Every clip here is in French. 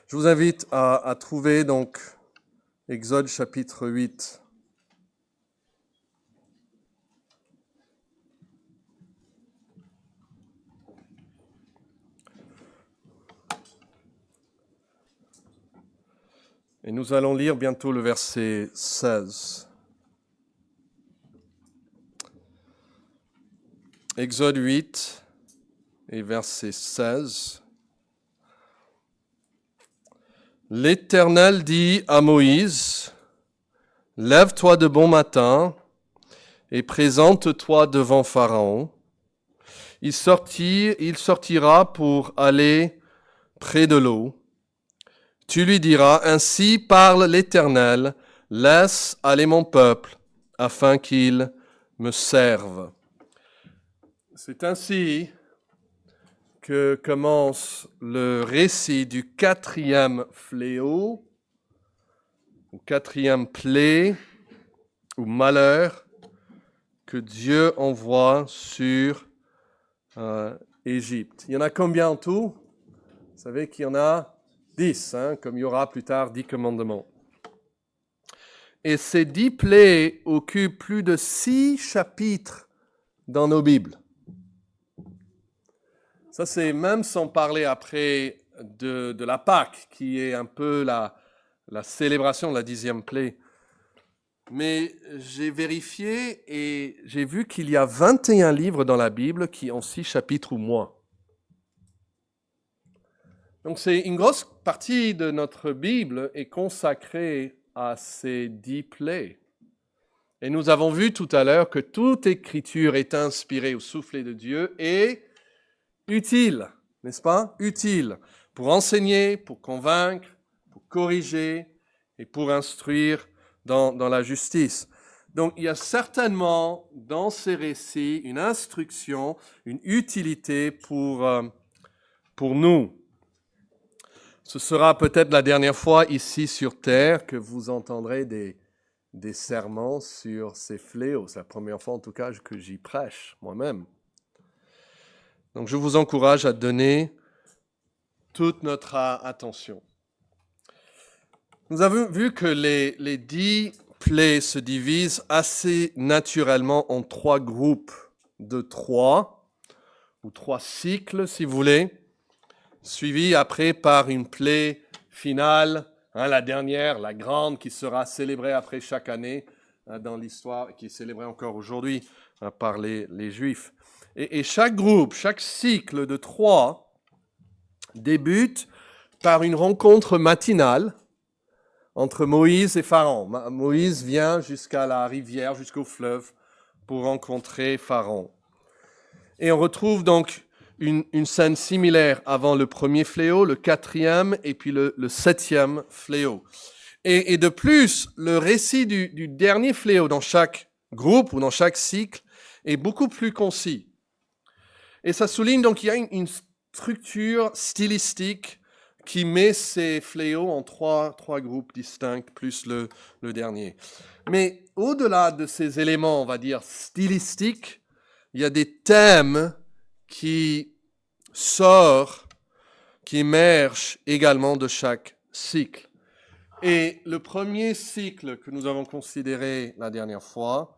Je vous invite à trouver donc Exode chapitre 8. Et nous allons lire bientôt le verset 16. Exode 8 et verset 16. L'Éternel dit à Moïse, « Lève-toi de bon matin et présente-toi devant Pharaon. Il sortira pour aller près de l'eau. Tu lui diras, ainsi parle l'Éternel, laisse aller mon peuple, afin qu'il me serve. » C'est ainsi que commence le récit du quatrième fléau, ou quatrième plaie, ou malheur, que Dieu envoie sur Égypte. Il y en a combien en tout? Vous savez qu'il y en a 10, comme il y aura plus tard 10 commandements. Et ces 10 plaies occupent plus de 6 chapitres dans nos Bibles. Ça, c'est même sans parler après de la Pâque, qui est un peu la célébration de la 10e plaie. Mais j'ai vérifié et j'ai vu qu'il y a 21 livres dans la Bible qui ont 6 chapitres ou moins. Donc c'est une grosse partie de notre Bible est consacrée à ces 10 plaies. Et nous avons vu tout à l'heure que toute écriture est inspirée au soufflet de Dieu et utile, n'est-ce pas? Utile pour enseigner, pour convaincre, pour corriger et pour instruire dans la justice. Donc il y a certainement dans ces récits une instruction, une utilité pour nous. Ce sera peut-être la dernière fois ici sur Terre que vous entendrez des sermons sur ces fléaux. C'est la première fois en tout cas que j'y prêche moi-même. Donc je vous encourage à donner toute notre attention. Nous avons vu que les 10 plaies se divisent assez naturellement en 3 groupes de 3, ou 3 cycles si vous voulez, suivis après par une plaie finale, la dernière, la grande, qui sera célébrée après chaque année dans l'histoire, qui est célébrée encore aujourd'hui par les Juifs. Et chaque groupe, chaque cycle de 3 débute par une rencontre matinale entre Moïse et Pharaon. Moïse vient jusqu'à la rivière, jusqu'au fleuve, pour rencontrer Pharaon. Et on retrouve donc une scène similaire avant le premier fléau, le 4e et puis le 7e fléau. Et de plus, le récit du dernier fléau dans chaque groupe ou dans chaque cycle est beaucoup plus concis. Et ça souligne donc qu'il y a une structure stylistique qui met ces fléaux en 3 groupes distincts, plus le dernier. Mais au-delà de ces éléments, on va dire, stylistiques, il y a des thèmes qui sortent, qui émergent également de chaque cycle. Et le premier cycle que nous avons considéré la dernière fois,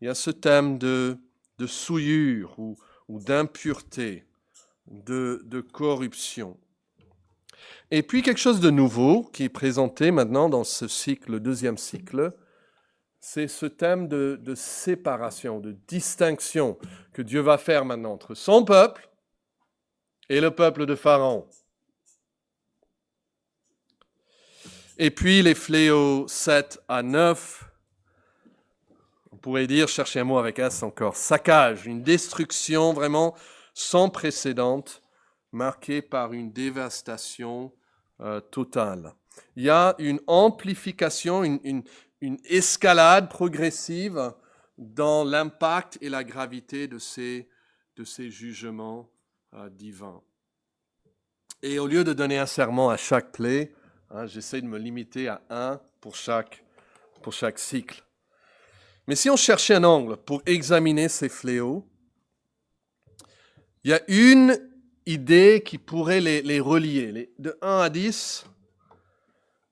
il y a ce thème de souillure ou d'impureté, de corruption. Et puis quelque chose de nouveau qui est présenté maintenant dans ce cycle, le 2e cycle, c'est ce thème de séparation, de distinction que Dieu va faire maintenant entre son peuple et le peuple de Pharaon. Et puis les fléaux 7 à 9, on pourrait dire, chercher un mot avec S encore, saccage, une destruction vraiment sans précédent, marquée par une dévastation totale. Il y a une amplification, une escalade progressive dans l'impact et la gravité de ces jugements divins. Et au lieu de donner un sermon à chaque plaie, j'essaie de me limiter à un pour chaque cycle. Mais si on cherchait un angle pour examiner ces fléaux, il y a une idée qui pourrait les relier. De 1 à 10,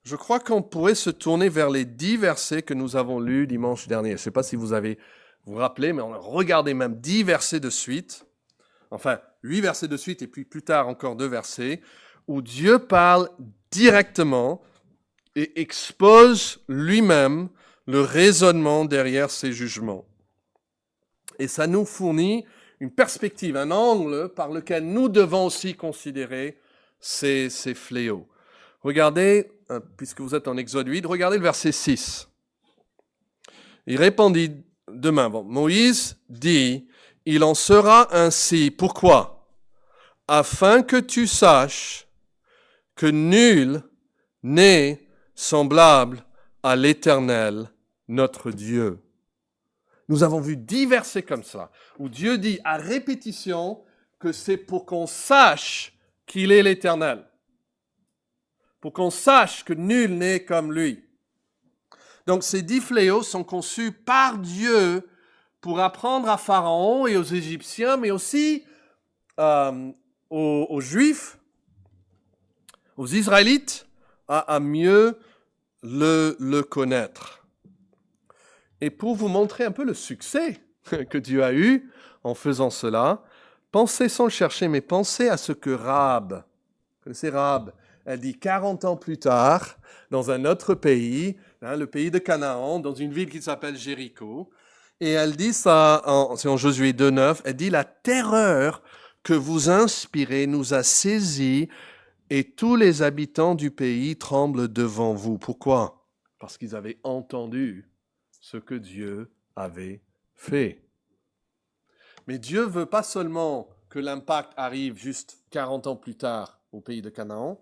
je crois qu'on pourrait se tourner vers les 10 versets que nous avons lus dimanche dernier. Je ne sais pas si vous vous rappelez, mais on a regardé même 10 versets de suite. Enfin, 8 versets de suite et puis plus tard encore 2 versets où Dieu parle directement et expose lui-même le raisonnement derrière ses jugements. Et ça nous fournit une perspective, un angle par lequel nous devons aussi considérer ces fléaux. Regardez, puisque vous êtes en Exode 8, regardez le verset 6. Il répondit demain. Bon, Moïse dit, « Il en sera ainsi. » Pourquoi ? « Afin que tu saches que nul n'est semblable à l'Éternel, notre Dieu. » Nous avons vu 10 versets comme ça, où Dieu dit à répétition que c'est pour qu'on sache qu'il est l'Éternel. Pour qu'on sache que nul n'est comme lui. Donc ces 10 fléaux sont conçus par Dieu pour apprendre à Pharaon et aux Égyptiens, mais aussi aux Juifs, aux Israélites, à mieux le connaître. Et pour vous montrer un peu le succès que Dieu a eu en faisant cela, pensez sans le chercher, mais pensez à ce que Rahab, vous connaissez Rahab, elle dit 40 ans plus tard, dans un autre pays, le pays de Canaan, dans une ville qui s'appelle Jéricho, et elle dit ça, c'est en Josué 2,9, elle dit « La terreur que vous inspirez nous a saisis et tous les habitants du pays tremblent devant vous. » Pourquoi ? Parce qu'ils avaient entendu ce que Dieu avait fait. Mais Dieu veut pas seulement que l'impact arrive juste 40 ans plus tard au pays de Canaan,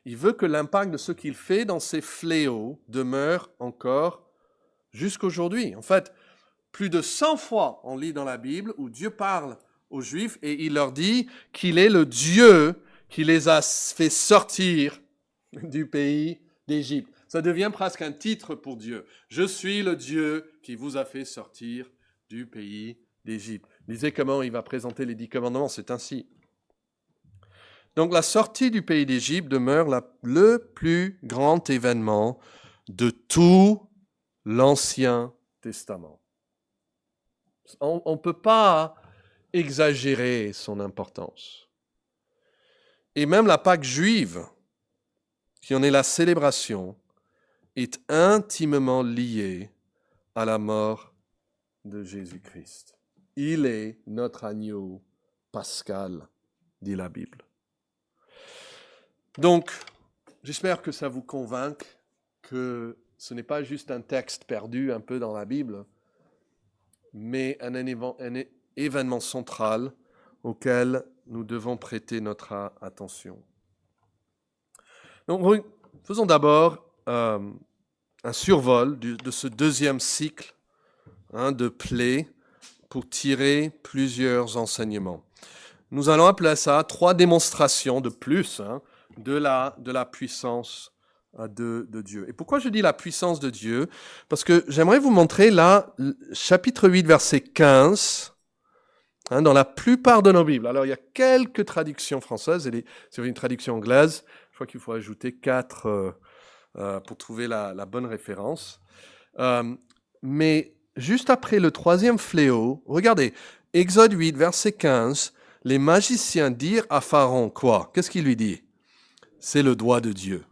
il veut que l'impact de ce qu'il fait dans ces fléaux demeure encore jusqu'aujourd'hui. En fait, plus de 100 fois on lit dans la Bible où Dieu parle aux Juifs et il leur dit qu'il est le Dieu qui les a fait sortir du pays d'Égypte. Ça devient presque un titre pour Dieu. Je suis le Dieu qui vous a fait sortir du pays d'Égypte. Lisez comment il va présenter les 10 commandements, c'est ainsi. Donc la sortie du pays d'Égypte demeure le plus grand événement de tout l'Ancien Testament. On ne peut pas exagérer son importance. Et même la Pâque juive, qui en est la célébration, est intimement liée à la mort de Jésus-Christ. Il est notre agneau pascal, dit la Bible. Donc, j'espère que ça vous convainc que ce n'est pas juste un texte perdu un peu dans la Bible, mais un événement central auquel nous devons prêter notre attention. Donc, faisons d'abord un survol de ce deuxième cycle de plaies pour tirer plusieurs enseignements. Nous allons appeler ça 3 démonstrations de plus de la puissance de Dieu. Et pourquoi je dis la puissance de Dieu ? Parce que j'aimerais vous montrer là, chapitre 8, verset 15, dans la plupart de nos Bibles. Alors, il y a quelques traductions françaises, et si vous avez une traduction anglaise, je crois qu'il faut ajouter 4 pour trouver la bonne référence. Mais juste après le 3e fléau, regardez, Exode 8, verset 15, les magiciens dirent à Pharaon quoi ? Qu'est-ce qu'il lui dit ? C'est le doigt de Dieu.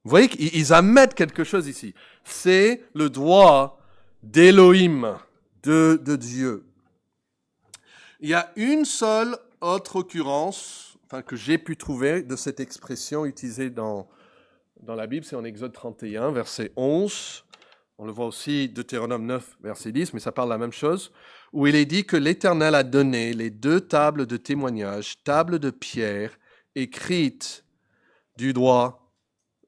Vous voyez qu'ils admettent quelque chose ici. C'est le doigt d'Élohim, de Dieu. Il y a une seule autre occurrence que j'ai pu trouver de cette expression utilisée dans la Bible, c'est en Exode 31, verset 11. On le voit aussi Deutéronome 9, verset 10, mais ça parle de la même chose, où il est dit que l'Éternel a donné les 2 tables de témoignage, tables de pierre, écrites du doigt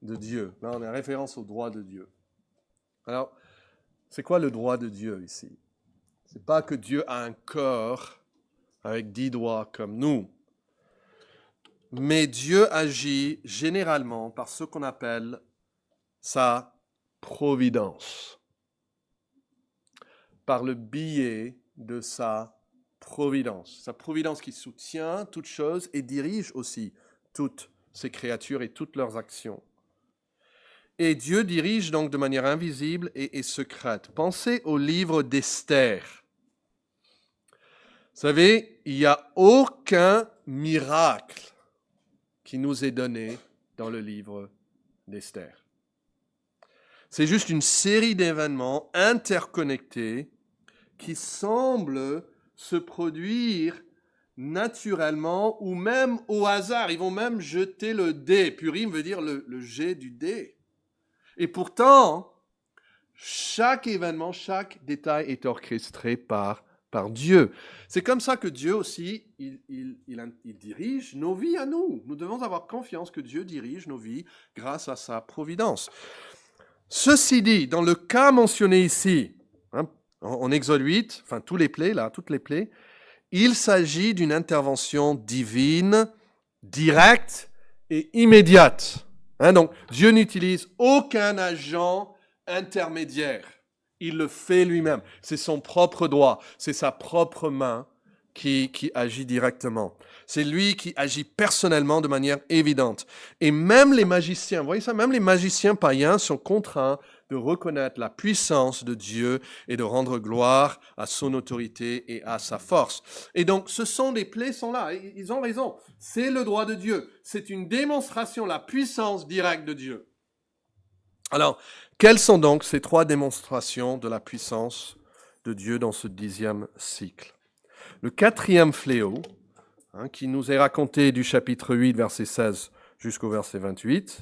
de Dieu. Là, on est en référence au droit de Dieu. Alors, c'est quoi le droit de Dieu ici ? C'est pas que Dieu a un corps avec 10 doigts comme nous, mais Dieu agit généralement par ce qu'on appelle sa providence, par le biais de sa providence qui soutient toute chose et dirige aussi toute ces créatures et toutes leurs actions. Et Dieu dirige donc de manière invisible et secrète. Pensez au livre d'Esther. Vous savez, il n'y a aucun miracle qui nous est donné dans le livre d'Esther. C'est juste une série d'événements interconnectés qui semblent se produire naturellement ou même au hasard. Ils vont même jeter le dé. Purim veut dire le jet du dé. Et pourtant, chaque événement, chaque détail est orchestré par Dieu. C'est comme ça que Dieu aussi, il dirige nos vies à nous. Nous devons avoir confiance que Dieu dirige nos vies grâce à sa providence. Ceci dit, dans le cas mentionné ici, en Exode 8, enfin toutes les plaies, il s'agit d'une intervention divine, directe et immédiate. Donc, Dieu n'utilise aucun agent intermédiaire. Il le fait lui-même. C'est son propre doigt, c'est sa propre main qui agit directement. C'est lui qui agit personnellement de manière évidente. Et même les magiciens, vous voyez ça, même les magiciens païens sont contraints de reconnaître la puissance de Dieu et de rendre gloire à son autorité et à sa force. Et donc, les plaies sont là, ils ont raison. C'est le droit de Dieu. C'est une démonstration, la puissance directe de Dieu. Alors, quelles sont donc ces 3 démonstrations de la puissance de Dieu dans ce 10e cycle? Le 4e fléau, qui nous est raconté du chapitre 8, verset 16 jusqu'au verset 28,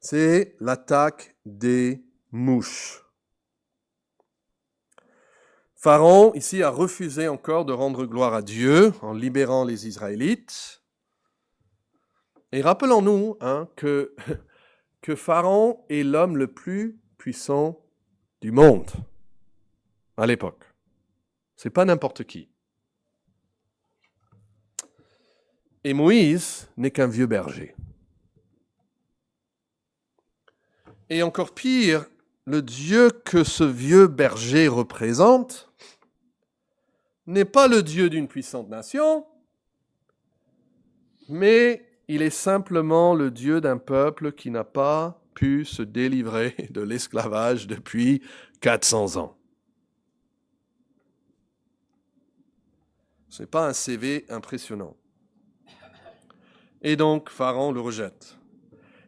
c'est l'attaque des mouches. Pharaon, ici, a refusé encore de rendre gloire à Dieu en libérant les Israélites. Et rappelons-nous que Pharaon est l'homme le plus puissant du monde à l'époque. C'est pas n'importe qui. Et Moïse n'est qu'un vieux berger. Et encore pire, le Dieu que ce vieux berger représente n'est pas le Dieu d'une puissante nation, mais il est simplement le Dieu d'un peuple qui n'a pas pu se délivrer de l'esclavage depuis 400 ans. Ce n'est pas un CV impressionnant. Et donc, Pharaon le rejette.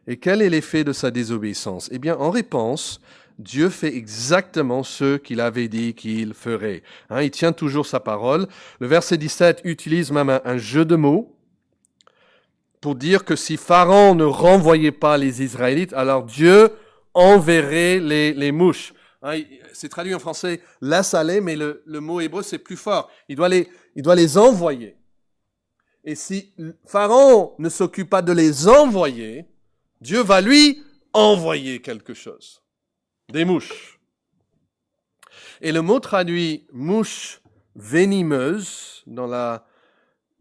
Et quel est l'effet de sa désobéissance? Eh bien, en réponse, Dieu fait exactement ce qu'il avait dit qu'il ferait. Il tient toujours sa parole. Le verset 17 utilise même un jeu de mots pour dire que si Pharaon ne renvoyait pas les Israélites, alors Dieu enverrait les mouches. C'est traduit en français « laisse aller », mais le mot hébreu, c'est plus fort. Il doit les envoyer. Et si Pharaon ne s'occupe pas de les envoyer, Dieu va lui envoyer quelque chose. Des mouches. Et le mot traduit « mouche venimeuse » dans la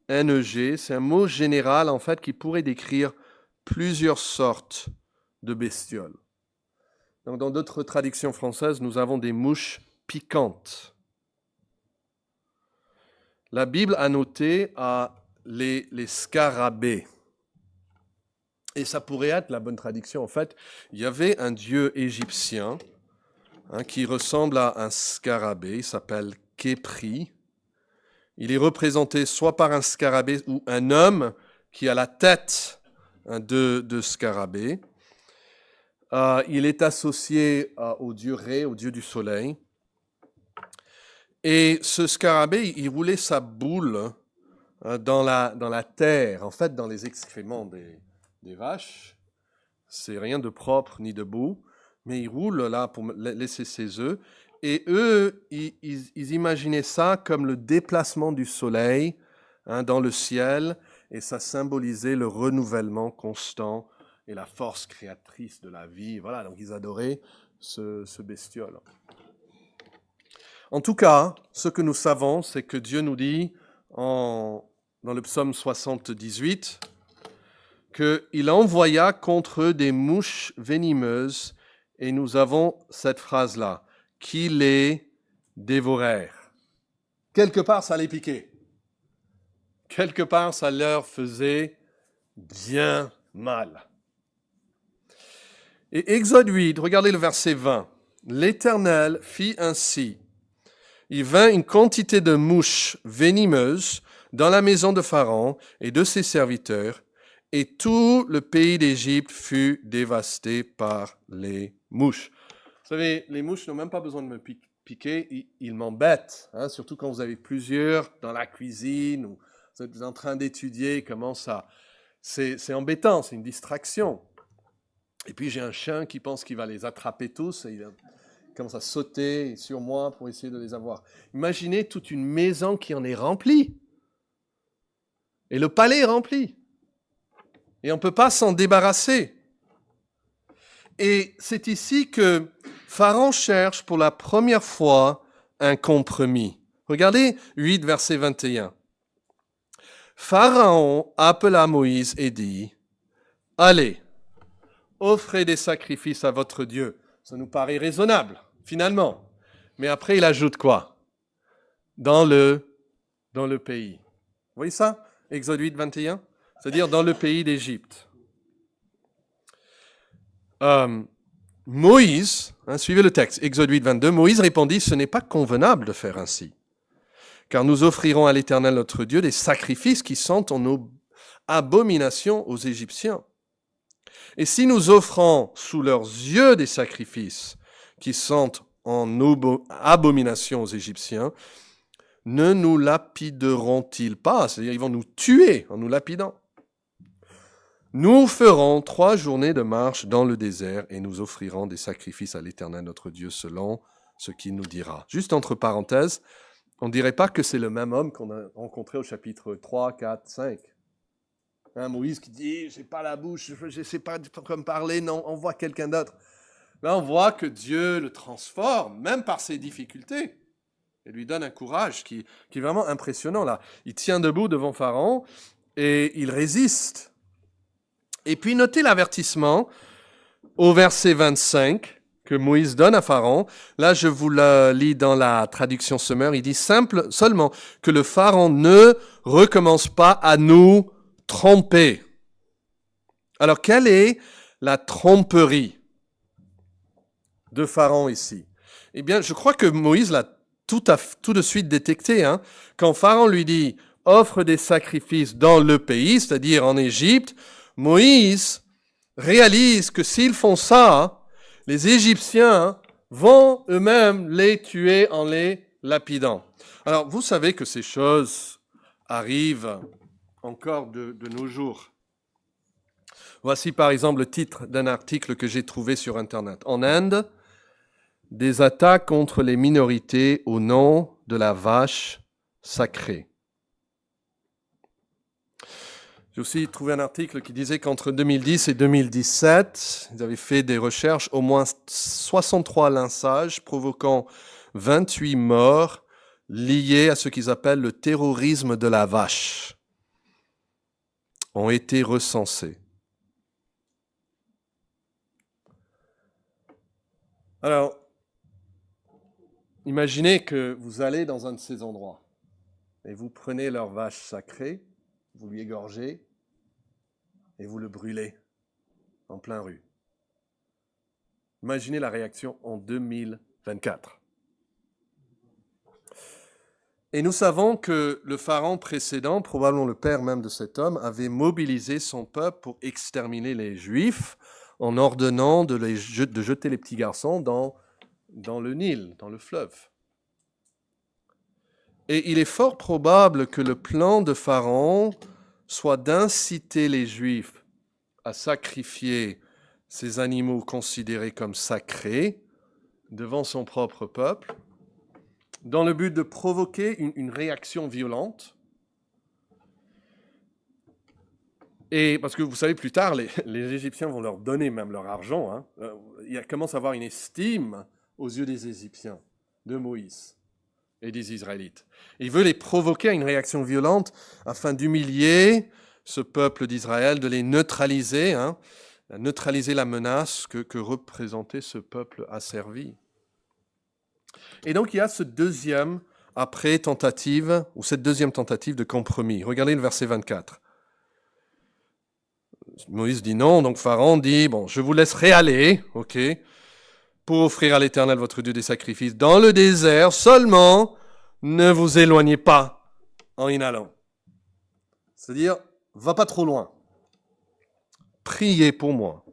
NEG, c'est un mot général en fait qui pourrait décrire plusieurs sortes de bestioles. Donc, dans d'autres traductions françaises, nous avons des mouches piquantes. La Bible a noté les scarabées. Et ça pourrait être la bonne traduction. En fait, il y avait un dieu égyptien qui ressemble à un scarabée, il s'appelle Khépri. Il est représenté soit par un scarabée ou un homme qui a la tête de scarabée. Il est associé au dieu Ré, au dieu du soleil. Et ce scarabée, il roulait sa boule dans la terre, en fait, dans les excréments des vaches. C'est rien de propre ni de beau, mais il roule là pour laisser ses œufs. Et eux, ils imaginaient ça comme le déplacement du soleil dans le ciel, et ça symbolisait le renouvellement constant et la force créatrice de la vie. Voilà, donc ils adoraient ce bestiole. En tout cas, ce que nous savons, c'est que Dieu nous dit dans le psaume 78 qu'il envoya contre eux des mouches venimeuses, et nous avons cette phrase-là, qui les dévorèrent. Quelque part, ça les piquait. Quelque part, ça leur faisait bien mal. Et Exode 8, regardez le verset 20. L'Éternel fit ainsi. Il vint une quantité de mouches venimeuses dans la maison de Pharaon et de ses serviteurs, et tout le pays d'Égypte fut dévasté par les mouches. Vous savez, les mouches n'ont même pas besoin de me piquer, ils m'embêtent, hein, surtout quand vous avez plusieurs dans la cuisine, ou vous êtes en train d'étudier comment ça... C'est embêtant, c'est une distraction. Et puis j'ai un chien qui pense qu'il va les attraper tous, et il commence à sauter sur moi pour essayer de les avoir. Imaginez toute une maison qui en est remplie. Et le palais est rempli. Et on ne peut pas s'en débarrasser. Et c'est ici que Pharaon cherche pour la première fois un compromis. Regardez 8, verset 21. Pharaon appela Moïse et dit, « Allez, offrez des sacrifices à votre Dieu. » Ça nous paraît raisonnable, finalement. Mais après, il ajoute quoi? Dans le pays. Vous voyez ça? Exode 8, 21. C'est-à-dire dans le pays d'Égypte. Moïse, suivez le texte, Exode 8, 22, Moïse répondit, « Ce n'est pas convenable de faire ainsi, car nous offrirons à l'Éternel notre Dieu des sacrifices qui sont en abomination aux Égyptiens. Et si nous offrons sous leurs yeux des sacrifices qui sont en abomination aux Égyptiens, ne nous lapideront-ils pas? » C'est-à-dire, ils vont nous tuer en nous lapidant. « Nous ferons 3 journées de marche dans le désert et nous offrirons des sacrifices à l'Éternel notre Dieu selon ce qu'il nous dira. » Juste entre parenthèses, on ne dirait pas que c'est le même homme qu'on a rencontré au chapitre 3, 4, 5. Moïse qui dit « j'ai pas la bouche, je ne sais pas comme parler, non, on voit quelqu'un d'autre. » Là, on voit que Dieu le transforme, même par ses difficultés. Et lui donne un courage qui est vraiment impressionnant. Là, il tient debout devant Pharaon et il résiste. Et puis, notez l'avertissement au verset 25 que Moïse donne à Pharaon. Là, je vous le lis dans la traduction Semeur. Il dit seulement que le Pharaon ne recommence pas à nous tromper. Alors, quelle est la tromperie de Pharaon ici? Eh bien, je crois que Moïse l'a tout de suite détecté. Quand Pharaon lui dit « offre des sacrifices dans le pays », c'est-à-dire en Égypte, Moïse réalise que s'ils font ça, les Égyptiens vont eux-mêmes les tuer en les lapidant. Alors, vous savez que ces choses arrivent encore de nos jours. Voici par exemple le titre d'un article que j'ai trouvé sur Internet. En Inde, des attaques contre les minorités au nom de la vache sacrée. J'ai aussi trouvé un article qui disait qu'entre 2010 et 2017, ils avaient fait des recherches, au moins 63 lynchages provoquant 28 morts liés à ce qu'ils appellent le terrorisme de la vache ont été recensés. Alors, imaginez que vous allez dans un de ces endroits et vous prenez leur vache sacrée, vous lui égorgez et vous le brûlez en plein rue. Imaginez la réaction en 2024. Et nous savons que le pharaon précédent, probablement le père même de cet homme, avait mobilisé son peuple pour exterminer les Juifs en ordonnant de jeter les petits garçons dans le Nil, dans le fleuve. Et il est fort probable que le plan de Pharaon soit d'inciter les Juifs à sacrifier ces animaux considérés comme sacrés devant son propre peuple, dans le but de provoquer une réaction violente. Et parce que vous savez, plus tard, les Égyptiens vont leur donner même leur argent. Il commence à avoir une estime aux yeux des Égyptiens, de Moïse et des Israélites. Et il veut les provoquer à une réaction violente afin d'humilier ce peuple d'Israël, de les neutraliser, neutraliser la menace que représentait ce peuple asservi. Et donc il y a cette deuxième tentative de compromis. Regardez le verset 24. Moïse dit non, donc Pharaon dit, bon, je vous laisserai aller, ok, pour offrir à l'Éternel votre Dieu des sacrifices dans le désert, seulement ne vous éloignez pas en inhalant. C'est-à-dire, va pas trop loin. Priez pour moi.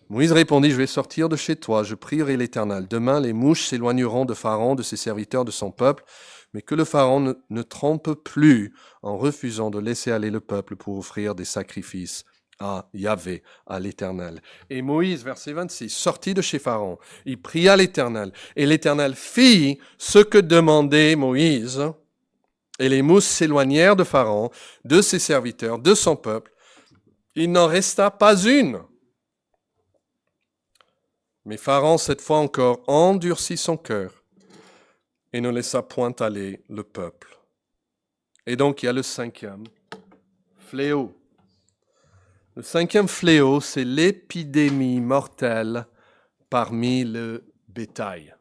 Moïse répondit, je vais sortir de chez toi, je prierai l'Éternel. Demain, les mouches s'éloigneront de Pharaon, de ses serviteurs, de son peuple, mais que le Pharaon ne trompe plus en refusant de laisser aller le peuple pour offrir des sacrifices à Yahvé, à l'Éternel. Et Moïse, verset 26, sortit de chez Pharaon, il pria l'Éternel, et l'Éternel fit ce que demandait Moïse, et les mouches s'éloignèrent de Pharaon, de ses serviteurs, de son peuple. Il n'en resta pas une. Mais Pharaon, cette fois encore, endurcit son cœur et ne laissa point aller le peuple. Et donc, il y a le cinquième fléau. Le cinquième fléau, c'est l'épidémie mortelle parmi le bétail.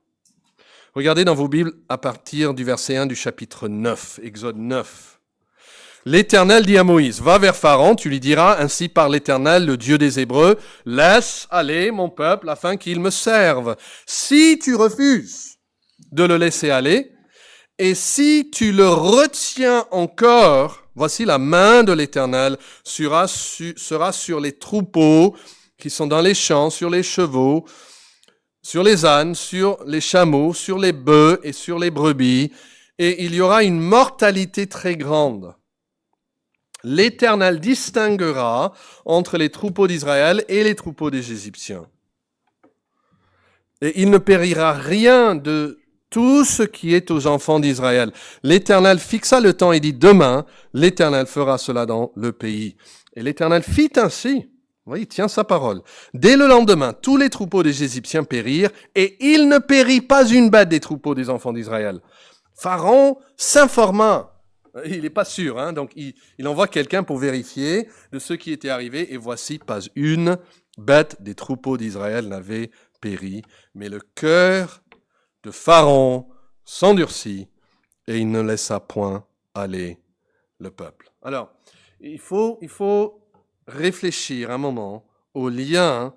Regardez dans vos Bibles à partir du verset 1 du chapitre 9, Exode 9. L'Éternel dit à Moïse, va vers Pharaon, tu lui diras, ainsi par l'Éternel, le Dieu des Hébreux, laisse aller mon peuple afin qu'il me serve. Si tu refuses de le laisser aller, et si tu le retiens encore, voici la main de l'Éternel sera sur les troupeaux qui sont dans les champs, sur les chevaux, sur les ânes, sur les chameaux, sur les bœufs et sur les brebis, et il y aura une mortalité très grande. L'Éternel distinguera entre les troupeaux d'Israël et les troupeaux des Égyptiens. Et il ne périra rien de tout ce qui est aux enfants d'Israël. L'Éternel fixa le temps et dit, demain, l'Éternel fera cela dans le pays. Et l'Éternel fit ainsi. Oui, il tient sa parole. Dès le lendemain, tous les troupeaux des Égyptiens périrent, et il ne périt pas une bête des troupeaux des enfants d'Israël. Pharaon s'informa. Il n'est pas sûr, hein, donc il envoie quelqu'un pour vérifier de ce qui était arrivé, et voici, pas une bête des troupeaux d'Israël n'avait péri, mais le cœur de Pharaon s'endurcit, et il ne laissa point aller le peuple. Alors, il faut réfléchir un moment au lien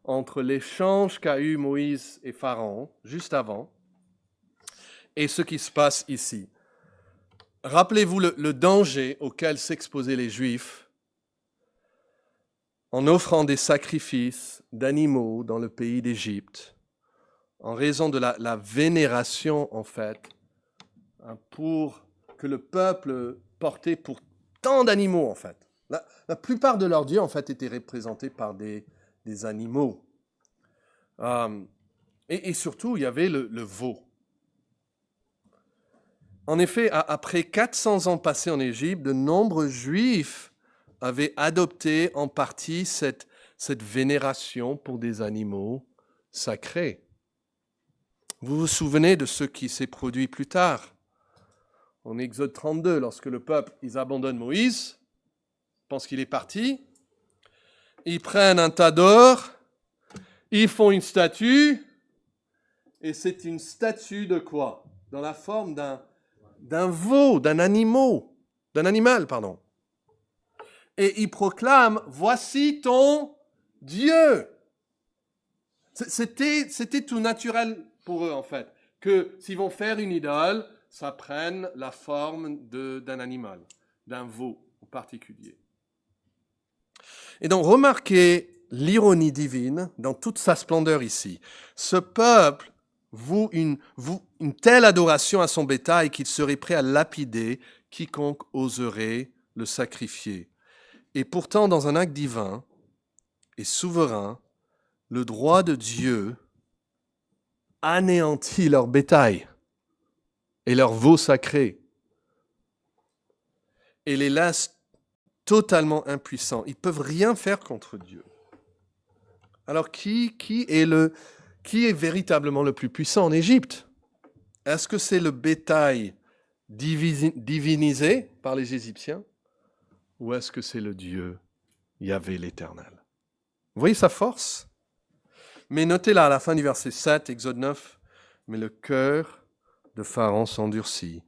entre l'échange qu'a eu Moïse et Pharaon, juste avant, et ce qui se passe ici. Rappelez-vous le danger auquel s'exposaient les Juifs en offrant des sacrifices d'animaux dans le pays d'Égypte, en raison de la vénération, en fait, pour que le peuple portait pour tant d'animaux, en fait. La plupart de leurs dieux, en fait, étaient représentés par des animaux. Et surtout, il y avait le veau. En effet, après 400 ans passés en Égypte, de nombreux Juifs avaient adopté en partie cette vénération pour des animaux sacrés. Vous vous souvenez de ce qui s'est produit plus tard, en Exode 32, lorsque le peuple, ils abandonnent Moïse, pensent qu'il est parti, ils prennent un tas d'or, ils font une statue, et c'est une statue de quoi? Dans la forme d'un veau, d'un animal. Et il proclame, voici ton Dieu. C'était tout naturel pour eux, en fait, que s'ils vont faire une idole, ça prenne la forme d'un animal, d'un veau en particulier. Et donc, remarquez l'ironie divine dans toute sa splendeur ici. Ce peuple voue une telle adoration à son bétail qu'il serait prêt à lapider quiconque oserait le sacrifier. Et pourtant, dans un acte divin et souverain, le droit de Dieu anéantit leur bétail et leur veau sacré et les laisse totalement impuissants. Ils ne peuvent rien faire contre Dieu. Alors qui est véritablement le plus puissant en Égypte? Est-ce que c'est le bétail divinisé par les Égyptiens? Ou est-ce que c'est le Dieu Yahvé l'Éternel? Vous voyez sa force? Mais notez là, à la fin du verset 7, Exode 9, « Mais le cœur de Pharaon s'endurcit,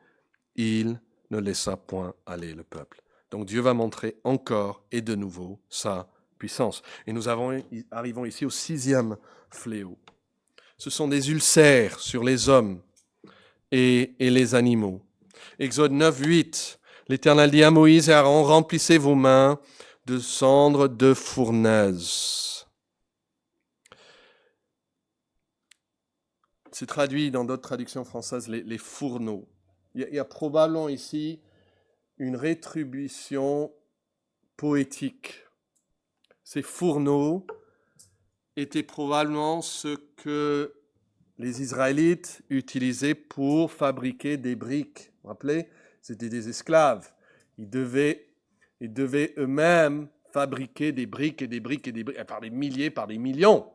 il ne laissa point aller le peuple. » Donc Dieu va montrer encore et de nouveau sa puissance. Et nous arrivons ici au 6e fléau. Ce sont des ulcères sur les hommes et les animaux. Exode 9, 8. L'Éternel dit à Moïse et à Aaron, remplissez vos mains de cendres de fournaise. C'est traduit dans d'autres traductions françaises, les fourneaux. Il y a probablement ici une rétribution poétique. Ces fourneaux étaient probablement ce que les Israélites utilisaient pour fabriquer des briques. Vous vous rappelez ? C'était des esclaves. Ils devaient eux-mêmes fabriquer des briques et des briques et des briques, par des milliers, par des millions.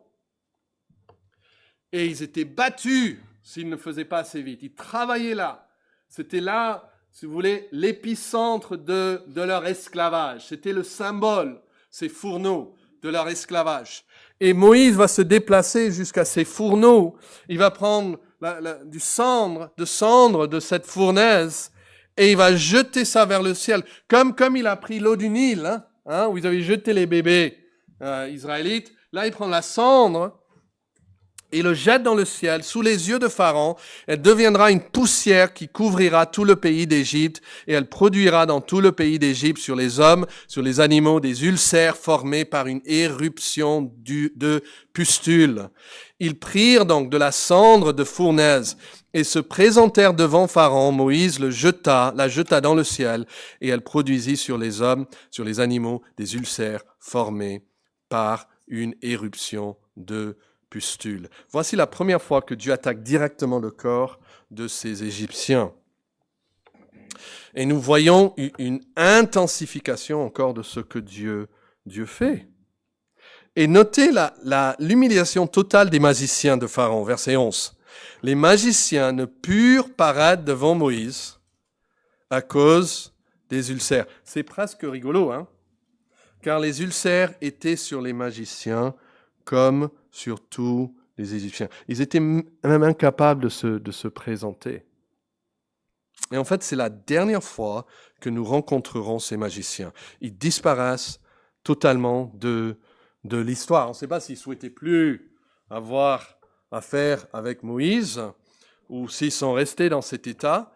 Et ils étaient battus s'ils ne faisaient pas assez vite. Ils travaillaient là. C'était là, si vous voulez, l'épicentre de leur esclavage. C'était le symbole, ces fourneaux, de leur esclavage. Et Moïse va se déplacer jusqu'à ces fourneaux. Il va prendre du cendre de cette fournaise et il va jeter ça vers le ciel. Comme il a pris l'eau du Nil, où ils avaient jeté les bébés israélites. Là, il prend la cendre et le jette dans le ciel, sous les yeux de Pharaon. Elle deviendra une poussière qui couvrira tout le pays d'Égypte, et elle produira dans tout le pays d'Égypte, sur les hommes, sur les animaux, des ulcères formés par une éruption de pustules. Ils prirent donc de la cendre de fournaise, et se présentèrent devant Pharaon. Moïse la jeta dans le ciel, et elle produisit sur les hommes, sur les animaux, des ulcères formés par une éruption de pustules. Voici la première fois que Dieu attaque directement le corps de ces Égyptiens. Et nous voyons une intensification encore de ce que Dieu fait. Et notez l'humiliation totale des magiciens de Pharaon, verset 11. Les magiciens ne purent paraître devant Moïse à cause des ulcères. C'est presque rigolo, car les ulcères étaient sur les magiciens comme sur tous les Égyptiens. Ils étaient même incapables de se présenter. Et en fait, c'est la dernière fois que nous rencontrerons ces magiciens. Ils disparaissent totalement de l'histoire. On ne sait pas s'ils ne souhaitaient plus avoir affaire avec Moïse ou s'ils sont restés dans cet état,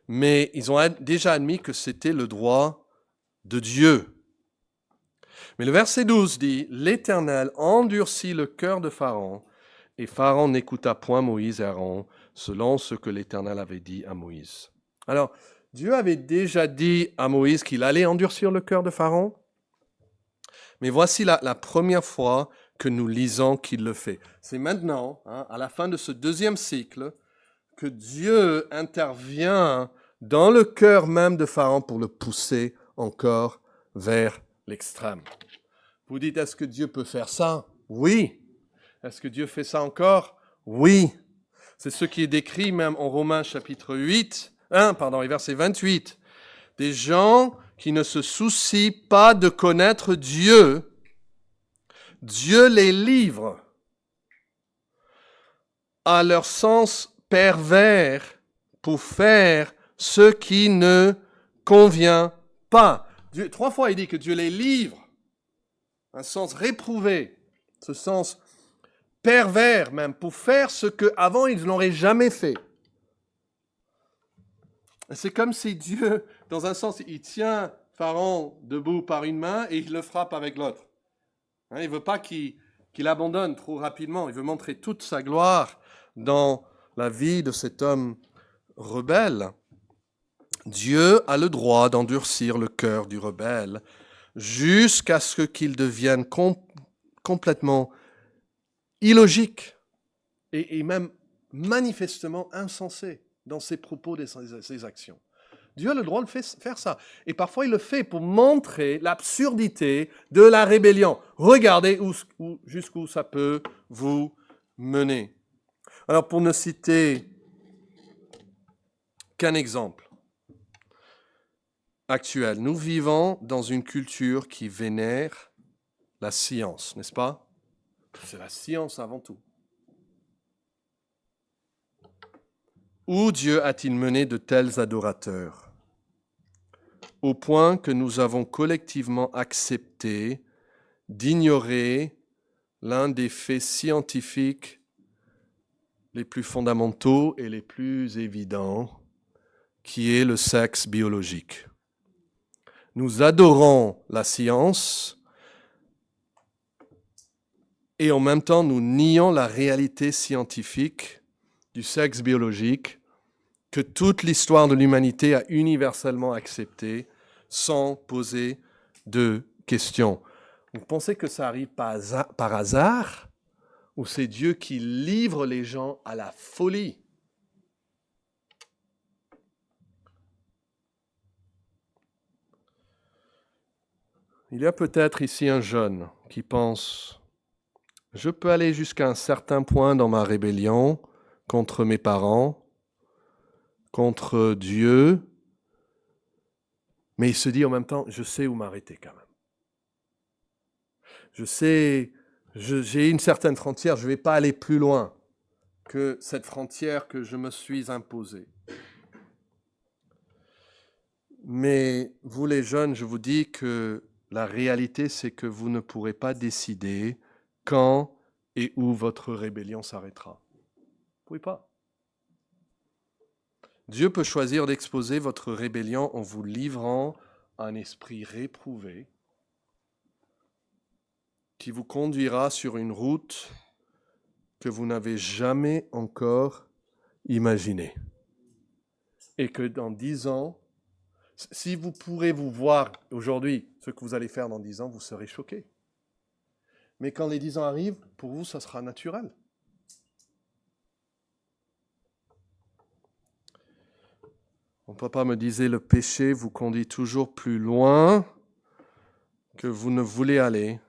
mais ils ont déjà admis que c'était le droit de Dieu. Mais le verset 12 dit, « L'Éternel endurcit le cœur de Pharaon, et Pharaon n'écouta point Moïse et Aaron, selon ce que l'Éternel avait dit à Moïse. » Alors, Dieu avait déjà dit à Moïse qu'il allait endurcir le cœur de Pharaon, mais voici la première fois que nous lisons qu'il le fait. C'est maintenant, à la fin de ce deuxième cycle, que Dieu intervient dans le cœur même de Pharaon pour le pousser encore vers l'extrême. Vous dites, est-ce que Dieu peut faire ça? Oui. Est-ce que Dieu fait ça encore? Oui. C'est ce qui est décrit même en Romains chapitre 1, verset 28. Des gens qui ne se soucient pas de connaître Dieu, Dieu les livre à leur sens pervers pour faire ce qui ne convient pas. Dieu, 3 fois il dit que Dieu les livre, un sens réprouvé, ce sens pervers même, pour faire ce qu'avant ils n'auraient jamais fait. C'est comme si Dieu, dans un sens, il tient Pharaon debout par une main et il le frappe avec l'autre. Il ne veut pas qu'il abandonne trop rapidement, il veut montrer toute sa gloire dans la vie de cet homme rebelle. Dieu a le droit d'endurcir le cœur du rebelle jusqu'à ce qu'il devienne complètement illogique et même manifestement insensé dans ses propos et ses actions. Dieu a le droit de faire ça. Et parfois, il le fait pour montrer l'absurdité de la rébellion. Regardez jusqu'où ça peut vous mener. Alors, pour ne citer qu'un exemple actuel, nous vivons dans une culture qui vénère la science, n'est-ce pas? C'est la science avant tout. Où Dieu a-t-il mené de tels adorateurs? Au point que nous avons collectivement accepté d'ignorer l'un des faits scientifiques les plus fondamentaux et les plus évidents, qui est le sexe biologique. Nous adorons la science et en même temps nous nions la réalité scientifique du sexe biologique que toute l'histoire de l'humanité a universellement accepté sans poser de questions. Vous pensez que ça arrive par hasard ou c'est Dieu qui livre les gens à la folie? Il y a peut-être ici un jeune qui pense « Je peux aller jusqu'à un certain point dans ma rébellion contre mes parents, contre Dieu, mais il se dit en même temps « Je sais où m'arrêter quand même. Je sais, j'ai une certaine frontière, je ne vais pas aller plus loin que cette frontière que je me suis imposée. » Mais vous les jeunes, je vous dis que la réalité, c'est que vous ne pourrez pas décider quand et où votre rébellion s'arrêtera. Vous ne pouvez pas. Dieu peut choisir d'exposer votre rébellion en vous livrant à un esprit réprouvé qui vous conduira sur une route que vous n'avez jamais encore imaginée. Et que dans 10 ans, si vous pourrez vous voir aujourd'hui ce que vous allez faire dans 10 ans, vous serez choqués. Mais quand les 10 ans arrivent, pour vous, ça sera naturel. Mon papa me disait, le péché vous conduit toujours plus loin que vous ne voulez aller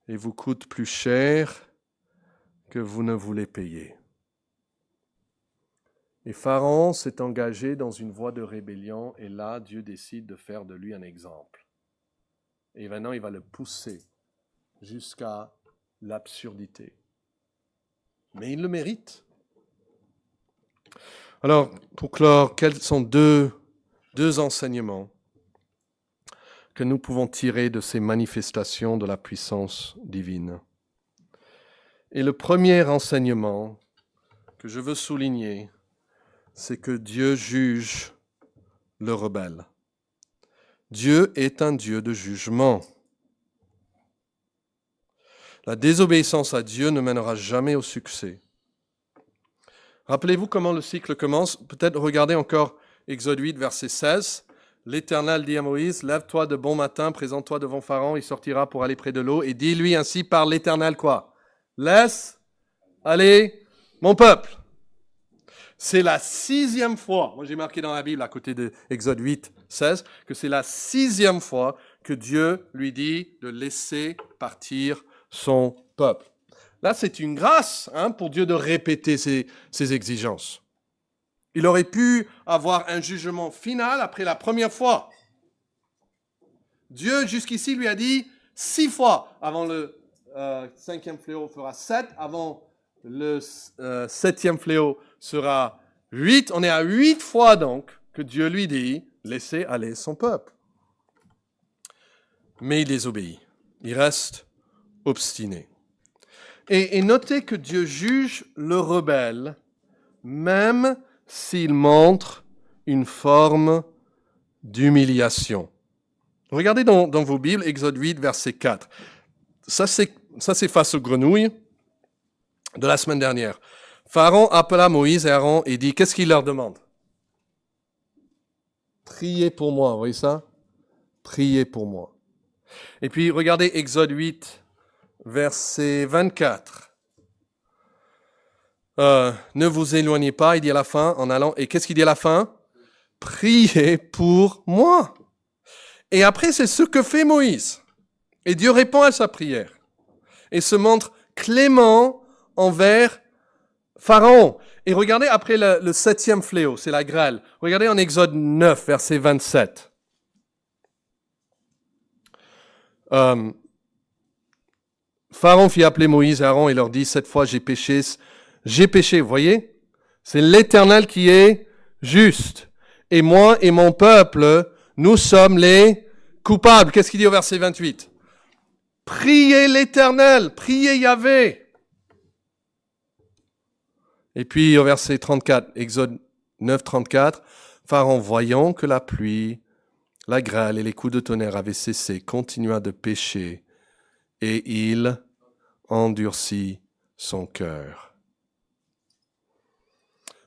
et vous coûte plus cher que vous ne voulez payer. Et Pharaon s'est engagé dans une voie de rébellion et là, Dieu décide de faire de lui un exemple. Et maintenant, il va le pousser jusqu'à l'absurdité. Mais il le mérite. Alors, pour clore, quels sont deux enseignements que nous pouvons tirer de ces manifestations de la puissance divine? Et le premier enseignement que je veux souligner, c'est que Dieu juge le rebelle. Dieu est un Dieu de jugement. La désobéissance à Dieu ne mènera jamais au succès. Rappelez-vous comment le cycle commence. Peut-être regardez encore Exode 8, verset 16. L'Éternel dit à Moïse, « Lève-toi de bon matin, présente-toi devant Pharaon, il sortira pour aller près de l'eau, et dis-lui ainsi par l'Éternel quoi? Laisse aller mon peuple. » C'est la 6e fois, moi j'ai marqué dans la Bible à côté de Exode 8, 16, que c'est la 6e fois que Dieu lui dit de laisser partir son peuple. Là, c'est une grâce pour Dieu de répéter ses exigences. Il aurait pu avoir un jugement final après la première fois. Dieu, jusqu'ici, lui a dit 6 fois. Avant le 5e fléau fera 7. Avant le 7e fléau sera 8. On est à 8 fois donc que Dieu lui dit « Laissez aller son peuple ». Mais il désobéit. Il reste obstiné. Et notez que Dieu juge le rebelle, même s'il montre une forme d'humiliation. Regardez dans vos Bibles, Exode 8, verset 4. Ça, c'est face aux grenouilles de la semaine dernière. Pharaon appela Moïse et Aaron et dit, qu'est-ce qu'il leur demande? Priez pour moi, vous voyez ça? Priez pour moi. Et puis, regardez Exode 8, verset 24. Ne vous éloignez pas, il dit à la fin, en allant. Et qu'est-ce qu'il dit à la fin? Priez pour moi. Et après, c'est ce que fait Moïse. Et Dieu répond à sa prière. Et se montre clément envers Pharaon. Et regardez après le 7e fléau, c'est la grêle. Regardez en Exode 9, verset 27. Pharaon fit appeler Moïse et Aaron et leur dit, cette fois j'ai péché, vous voyez? C'est l'Éternel qui est juste. Et moi et mon peuple, nous sommes les coupables. Qu'est-ce qu'il dit au verset 28? Priez l'Éternel, priez Yahvé. Et puis au verset 34, Exode 9, 34, Pharaon, voyant que la pluie, la grêle et les coups de tonnerre avaient cessé, continua de pécher, et il endurcit son cœur.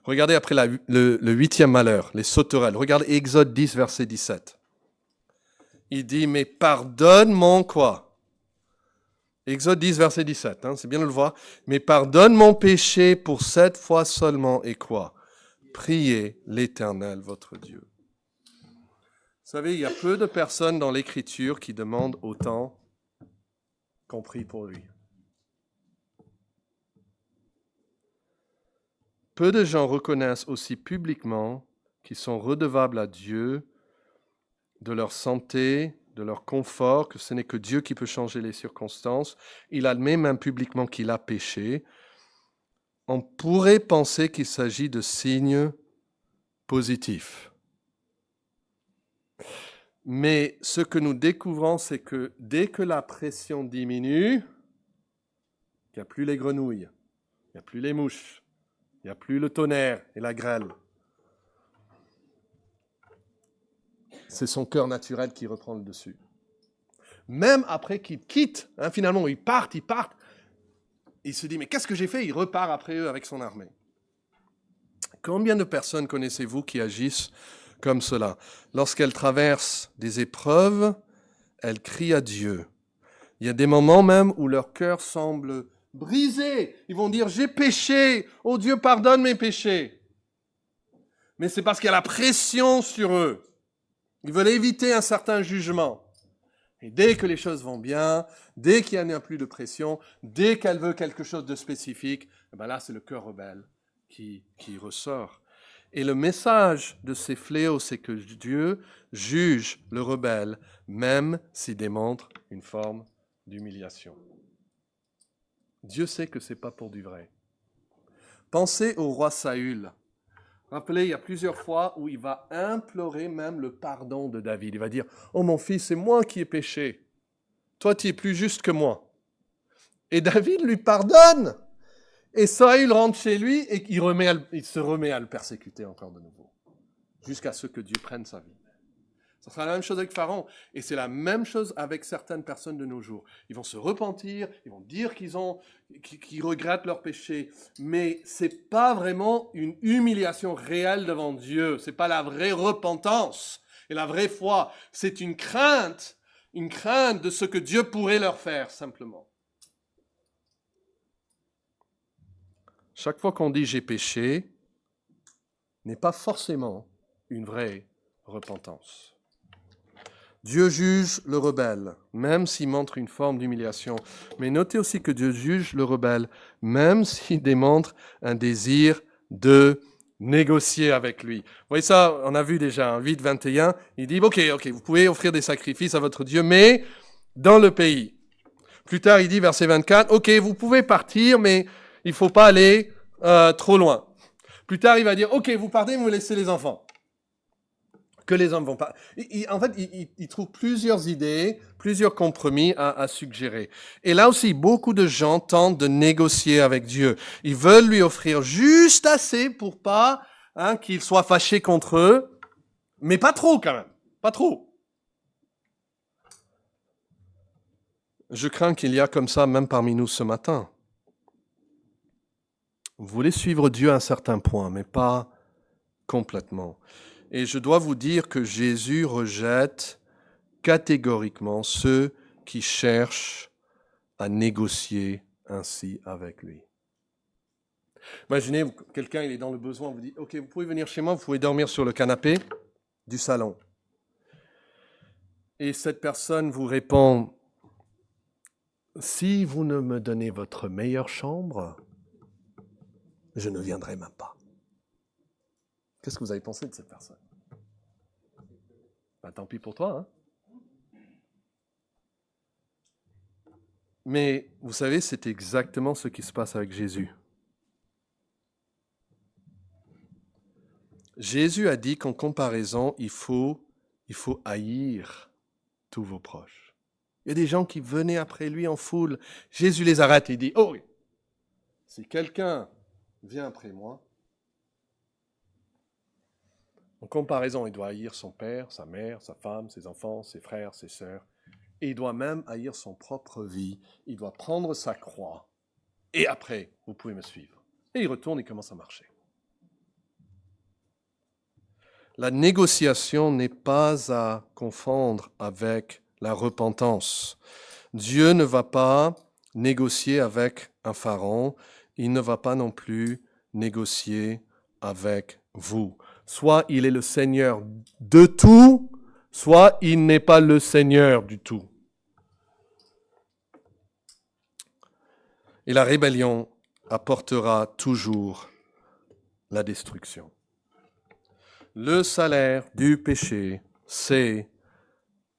Regardez après le 8e malheur, les sauterelles. Regardez Exode 10, verset 17. Il dit, mais pardonne mon quoi? Exode 10, verset 17, c'est bien de le voir. Mais pardonne mon péché pour 7 fois seulement, et quoi? Priez l'Éternel, votre Dieu. Vous savez, il y a peu de personnes dans l'Écriture qui demandent autant qu'on prie pour lui. Peu de gens reconnaissent aussi publiquement qu'ils sont redevables à Dieu de leur santé, de leur confort, que ce n'est que Dieu qui peut changer les circonstances. Il admet même publiquement qu'il a péché. On pourrait penser qu'il s'agit de signes positifs. Mais ce que nous découvrons, c'est que dès que la pression diminue, il n'y a plus les grenouilles, il n'y a plus les mouches, il n'y a plus le tonnerre et la grêle. C'est son cœur naturel qui reprend le dessus. Même après qu'il quitte, finalement, ils partent, il se dit, mais qu'est-ce que j'ai fait? Il repart après eux avec son armée. Combien de personnes connaissez-vous qui agissent comme cela? Lorsqu'elles traversent des épreuves, elles crient à Dieu. Il y a des moments même où leur cœur semble brisé. Ils vont dire, j'ai péché, oh Dieu, pardonne mes péchés. Mais c'est parce qu'il y a la pression sur eux. Ils veulent éviter un certain jugement. Et dès que les choses vont bien, dès qu'il n'y a plus de pression, dès qu'elle veut quelque chose de spécifique, ben là, c'est le cœur rebelle qui ressort. Et le message de ces fléaux, c'est que Dieu juge le rebelle, même s'il démontre une forme d'humiliation. Dieu sait que ce n'est pas pour du vrai. Pensez au roi Saül. Rappelez, il y a plusieurs fois où il va implorer même le pardon de David. Il va dire, « Oh mon fils, c'est moi qui ai péché. Toi, tu es plus juste que moi. » Et David lui pardonne. Et Saül rentre chez lui et il se remet à le persécuter encore de nouveau. Jusqu'à ce que Dieu prenne sa vie. Ce sera la même chose avec Pharaon. Et c'est la même chose avec certaines personnes de nos jours. Ils vont se repentir, ils vont dire qu'ils regrettent leur péché. Mais ce n'est pas vraiment une humiliation réelle devant Dieu. Ce n'est pas la vraie repentance et la vraie foi. C'est une crainte de ce que Dieu pourrait leur faire, simplement. Chaque fois qu'on dit « j'ai péché », n'est pas forcément une vraie repentance. Dieu juge le rebelle, même s'il montre une forme d'humiliation. Mais notez aussi que Dieu juge le rebelle, même s'il démontre un désir de négocier avec lui. Vous voyez ça, on a vu déjà, 8, 21, il dit, ok, vous pouvez offrir des sacrifices à votre Dieu, mais dans le pays. Plus tard, il dit, verset 24, ok, vous pouvez partir, mais il ne faut pas aller trop loin. Plus tard, il va dire, ok, vous partez, mais vous laissez les enfants. Que les hommes vont pas. En fait, il trouve plusieurs idées, plusieurs compromis à suggérer. Et là aussi, beaucoup de gens tentent de négocier avec Dieu. Ils veulent lui offrir juste assez pour pas qu'il soit fâché contre eux, mais pas trop quand même, pas trop. Je crains qu'il y a comme ça même parmi nous ce matin. Vous voulez suivre Dieu à un certain point, mais pas complètement. Et je dois vous dire que Jésus rejette catégoriquement ceux qui cherchent à négocier ainsi avec lui. Imaginez, quelqu'un il est dans le besoin, vous dit « Ok, vous pouvez venir chez moi, vous pouvez dormir sur le canapé du salon. » Et cette personne vous répond « Si vous ne me donnez votre meilleure chambre, je ne viendrai même pas. » Qu'est-ce que vous avez pensé de cette personne? Ben, tant pis pour toi, Mais vous savez, c'est exactement ce qui se passe avec Jésus. Jésus a dit qu'en comparaison, il faut haïr tous vos proches. Il y a des gens qui venaient après lui en foule. Jésus les arrête et il dit, « Oh, si quelqu'un vient après moi, en comparaison, il doit haïr son père, sa mère, sa femme, ses enfants, ses frères, ses sœurs. Et il doit même haïr son propre vie. Il doit prendre sa croix. Et après, vous pouvez me suivre. » Et il retourne et commence à marcher. La négociation n'est pas à confondre avec la repentance. Dieu ne va pas négocier avec un pharaon. Il ne va pas non plus négocier avec vous. Soit il est le Seigneur de tout, soit il n'est pas le Seigneur du tout. Et la rébellion apportera toujours la destruction. Le salaire du péché, c'est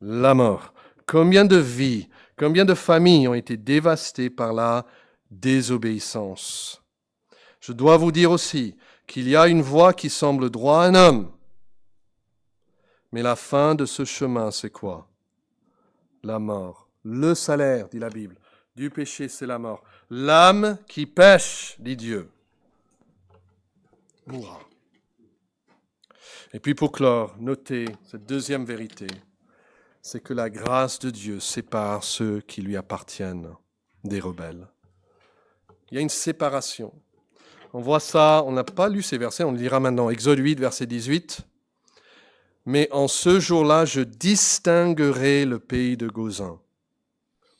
la mort. Combien de vies, combien de familles ont été dévastées par la désobéissance. Je dois vous dire aussi qu'il y a une voie qui semble droite à un homme. Mais la fin de ce chemin, c'est quoi? La mort. Le salaire, dit la Bible, du péché, c'est la mort. L'âme qui pêche, dit Dieu, mourra. Et puis pour clore, notez cette deuxième vérité, c'est que la grâce de Dieu sépare ceux qui lui appartiennent des rebelles. Il y a une séparation. On voit ça, on n'a pas lu ces versets, on le lira maintenant. Exode 8, verset 18. « Mais en ce jour-là, je distinguerai le pays de Gozan,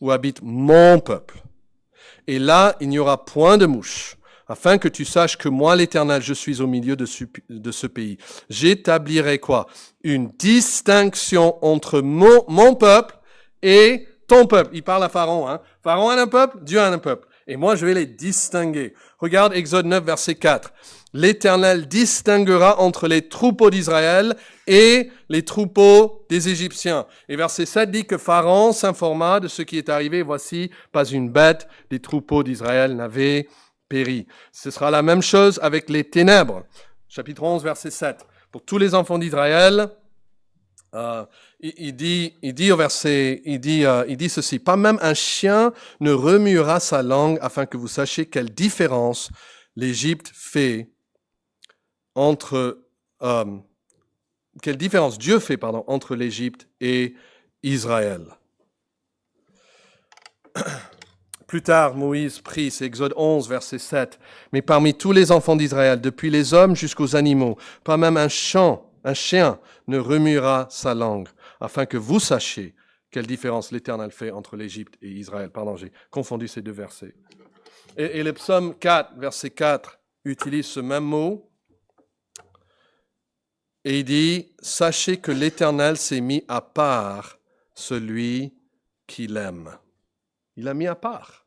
où habite mon peuple. Et là, il n'y aura point de mouche, afin que tu saches que moi, l'Éternel, je suis au milieu de ce pays. J'établirai quoi? Une distinction entre mon peuple et ton peuple. » Il parle à Pharaon. Hein. Pharaon a un peuple, Dieu a un peuple. Et moi, je vais les distinguer. Regarde Exode 9, verset 4. « L'Éternel distinguera entre les troupeaux d'Israël et les troupeaux des Égyptiens. » Et verset 7 dit que Pharaon s'informa de ce qui est arrivé. Voici, pas une bête des troupeaux d'Israël n'avait péri. Ce sera la même chose avec les ténèbres. Chapitre 11, verset 7. Pour tous les enfants d'Israël, il dit au verset, il dit ceci. « Pas même un chien ne remuera sa langue afin que vous sachiez quelle différence l'Égypte fait quelle différence Dieu fait, entre l'Égypte et Israël. » Plus tard, Moïse prie, c'est Exode 11, verset 7. « Mais parmi tous les enfants d'Israël, depuis les hommes jusqu'aux animaux, pas même un chien ne remuera sa langue, afin que vous sachiez quelle différence l'Éternel fait entre l'Égypte et Israël. » Pardon, j'ai confondu ces deux versets. Et le psaume 4, verset 4, utilise ce même mot. Et il dit, « Sachez que l'Éternel s'est mis à part celui qui l'aime. » Il l'a mis à part.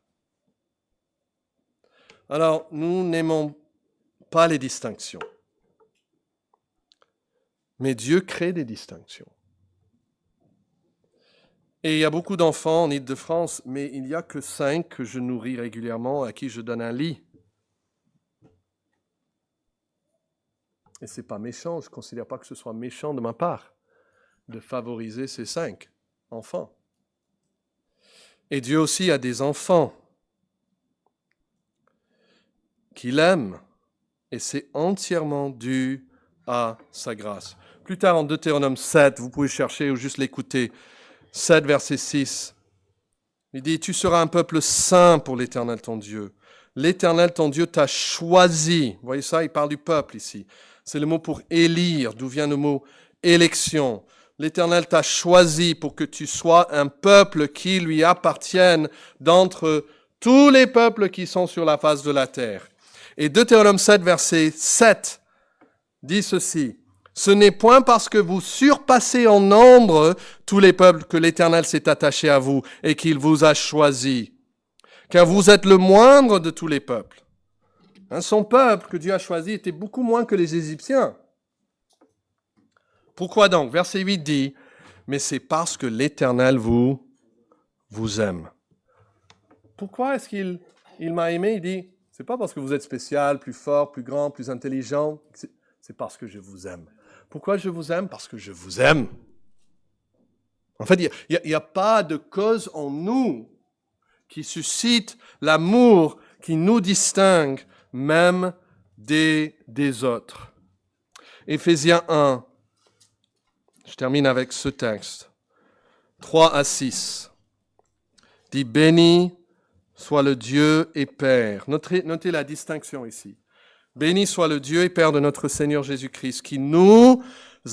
Alors, nous n'aimons pas les distinctions. Mais Dieu crée des distinctions. Et il y a beaucoup d'enfants en Île-de-France, mais il n'y a que 5 que je nourris régulièrement, à qui je donne un lit. Et ce n'est pas méchant, je ne considère pas que ce soit méchant de ma part de favoriser ces 5 enfants. Et Dieu aussi a des enfants qu'il aime, et c'est entièrement dû à sa grâce. Plus tard en Deutéronome 7, vous pouvez chercher ou juste l'écouter, 7 verset 6, il dit « Tu seras un peuple saint pour l'Éternel ton Dieu. L'Éternel ton Dieu t'a choisi. » Vous voyez ça, il parle du peuple ici. C'est le mot pour élire, d'où vient le mot élection. L'Éternel t'a choisi pour que tu sois un peuple qui lui appartienne d'entre tous les peuples qui sont sur la face de la terre. Et Deutéronome 7, verset 7 dit ceci. « Ce n'est point parce que vous surpassez en nombre tous les peuples que l'Éternel s'est attaché à vous et qu'il vous a choisi, car vous êtes le moindre de tous les peuples. » Son peuple que Dieu a choisi était beaucoup moins que les Égyptiens. Pourquoi donc? Verset 8 dit, « Mais c'est parce que l'Éternel vous aime. » Pourquoi est-ce qu'il m'a aimé? Il dit, « C'est pas parce que vous êtes spécial, plus fort, plus grand, plus intelligent. C'est parce que je vous aime. » Pourquoi je vous aime? Parce que je vous aime. En fait, il n'y a pas de cause en nous qui suscite l'amour qui nous distingue même des autres. Éphésiens 1, je termine avec ce texte, 3 à 6, dit « Béni soit le Dieu et Père ». Notez la distinction ici. « Béni soit le Dieu et Père de notre Seigneur Jésus-Christ, qui nous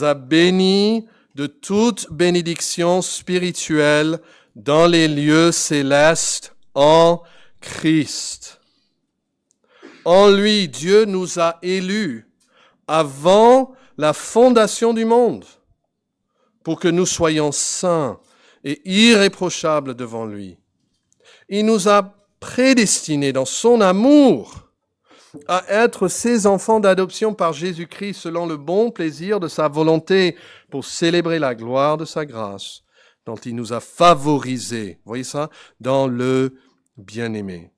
a bénis de toute bénédiction spirituelle dans les lieux célestes en Christ. En lui, Dieu nous a élus avant la fondation du monde pour que nous soyons saints et irréprochables devant lui. Il nous a prédestinés dans son amour à être ses enfants d'adoption par Jésus-Christ selon le bon plaisir de sa volonté pour célébrer la gloire de sa grâce dont il nous a favorisés, vous voyez ça, dans le bien-aimé.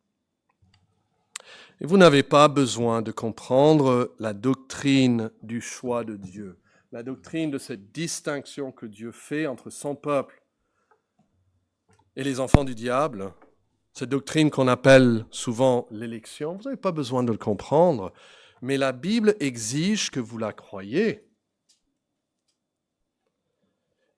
Et vous n'avez pas besoin de comprendre la doctrine du choix de Dieu, la doctrine de cette distinction que Dieu fait entre son peuple et les enfants du diable, cette doctrine qu'on appelle souvent l'élection. Vous n'avez pas besoin de le comprendre, mais la Bible exige que vous la croyiez.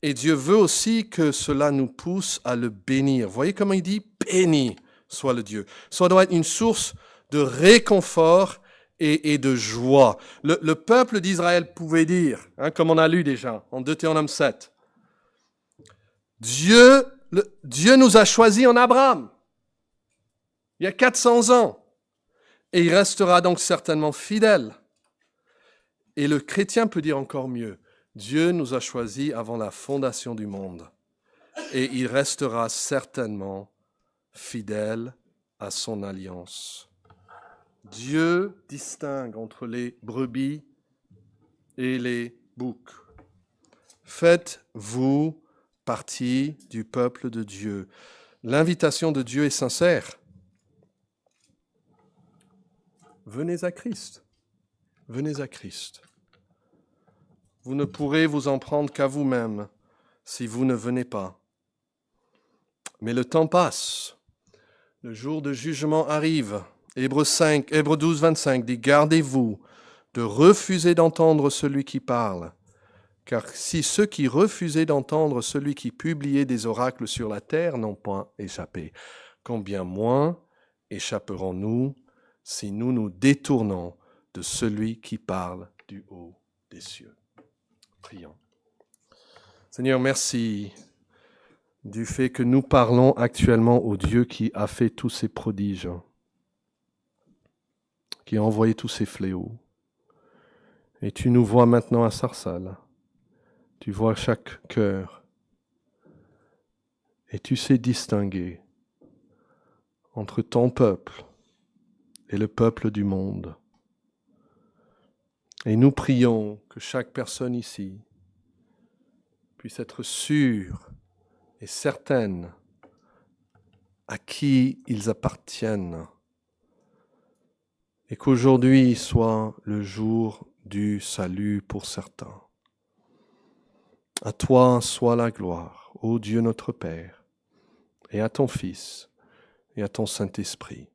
Et Dieu veut aussi que cela nous pousse à le bénir. Vous voyez comment il dit « béni soit le Dieu ». Ça doit être une source de réconfort et de joie. Le peuple d'Israël pouvait dire, comme on a lu déjà en Deutéronome 7, Dieu nous a choisis en Abraham, il y a 400 ans, et il restera donc certainement fidèle. Et le chrétien peut dire encore mieux, Dieu nous a choisis avant la fondation du monde, et il restera certainement fidèle à son alliance. Dieu distingue entre les brebis et les boucs. Faites-vous partie du peuple de Dieu. L'invitation de Dieu est sincère. Venez à Christ. Venez à Christ. Vous ne pourrez vous en prendre qu'à vous-même si vous ne venez pas. Mais le temps passe. Le jour de jugement arrive. Hébreux 12, 25 dit « Gardez-vous de refuser d'entendre celui qui parle, car si ceux qui refusaient d'entendre celui qui publiait des oracles sur la terre n'ont point échappé, combien moins échapperons-nous si nous nous détournons de celui qui parle du haut des cieux ?» Prions. Seigneur, merci du fait que nous parlons actuellement au Dieu qui a fait tous ces prodiges, qui a envoyé tous ces fléaux. Et tu nous vois maintenant à Sarsal. Tu vois chaque cœur. Et tu sais distinguer entre ton peuple et le peuple du monde. Et nous prions que chaque personne ici puisse être sûre et certaine à qui ils appartiennent. Et qu'aujourd'hui soit le jour du salut pour certains. À toi soit la gloire, ô Dieu notre Père, et à ton Fils, et à ton Saint-Esprit,